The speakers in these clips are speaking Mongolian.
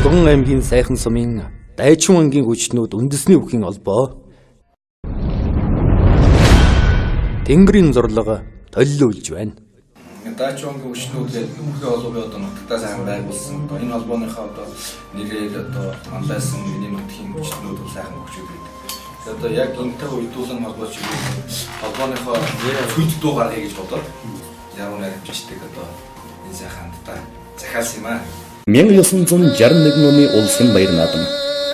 Булган аймгийн Сайхан сумын Дайчин ангийн хүчнүүд үндэсний үхийн холбоо Тэнгэрийн зурлага толилуулж байна. Дайчин ангийн хүчнүүд үхийн холбооны одоо нутагтаа сайн байгуулсан. Одоо энэ холбооныхаа одоо нэрээр одоо манлайсан миний нутгийн хүчнүүд сайхан хүчүүд байдаг. Одоо яг энэтэй уйдуулан холбооч холбооныхоо цүлд дуугаар хийж бодоод яруу найрамчдаг одоо энэ сайхандтай захиалсан юм аа. 1961 оны улсын баяр наадам.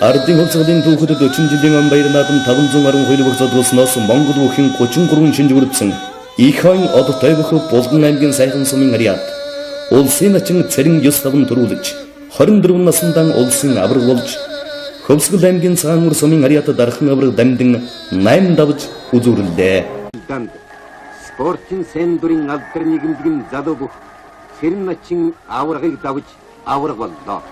Ардын улсгалын түүхэд 40 жилийн ам баяр наадам 510 хуулийг зодуулсноос Монгол бүхэн 33 шинжигүрдсэн их хойн одтой бөх Булган аймгийн Сайхан сумын ариат улсын начин цэрэн 9 төрүүлж 24 насндаа улсын авраг болж Хөвсгөл аймгийн Цаануур сумын ариат дархан авраг дамдин 8 давж үзүүрлээ. Спортын сэн дүрийн алдар нийгэмдгийн залуу бүх цэрэн начин аврагыг давж авраг боллоо.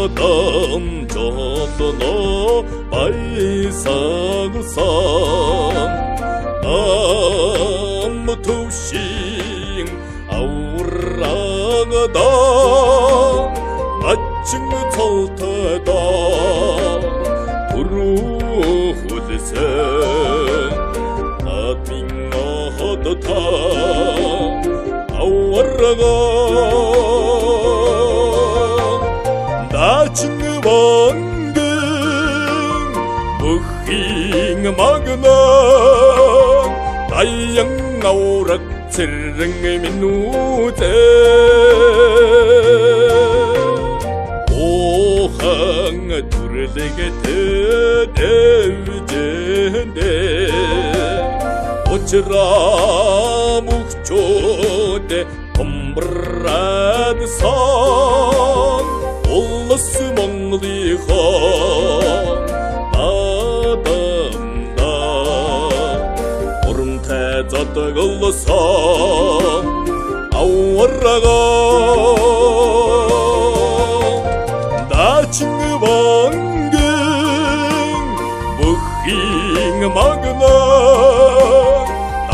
Адам жолно баясагсан төвшин аврагада ачин цолтода түрүүлсэн адин ходта аврага дачин вангэн бүхин магна даян авраг цэрэн минутэ охан түрлэгэтэ дэвжэндэ очра мухчодэ помбрадсан улс Монголынхоо адамда урамтай задгалсан аврага дачин вангэн бүхин магна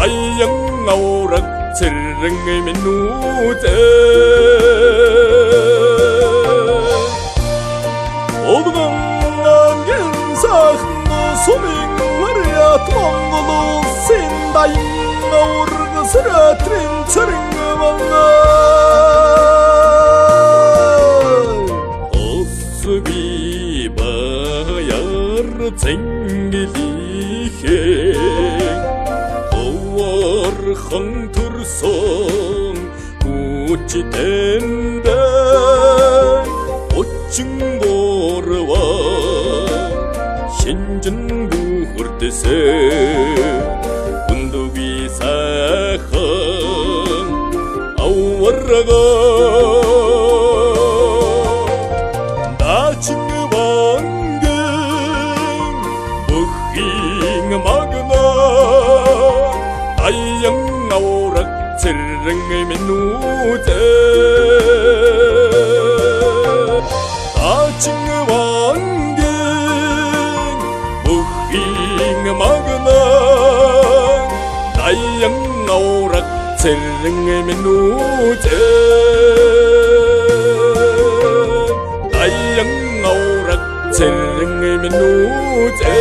аян авраг цэрэн минутэ Сумын ариат Монгол улсын дайын авраг сэрээтрэн цэрэн болно. Осби баяр зэнгилихээ овархан төрсөн хүчтэндэ очин борва 신전 부хүрдэсэ өндөги сайхан аврага дачин вангэн бүхин магна аян авраг цэрэн минутэ дачин magna dayang aurak cereng minute dayang aurak cereng minute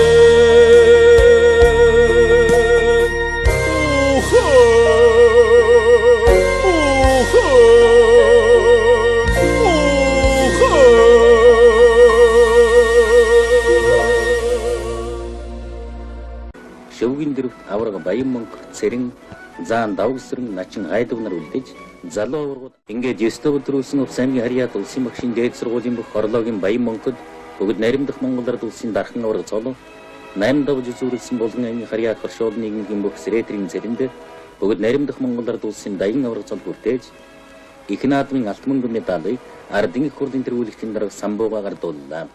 Шөвгийн дэрвт аврага баян мөнгө цэрэн заан давгсрын начин гайдагнар үлдээж залуу аврагууд ингээд 9 өдрөөсөн Увс аймгийн Хариат улсын багшийн дээд сургуулийн бүх хорлоогийн баян мөнгөд бүгд наримдах Монголд улсын дархан авраг цолоо 8 давж зүрэлсэн Булган аймгийн Хариат хоршоол нийгмийн бүх сэрээтрийн цэрэнд бүгд наримдах Монголд улсын дайын авраг цол хүртээж их наадмын алт мөнгө медалыг ардын их хурлын тэргүүлэгчийн дарга самбуугаар дууллаа.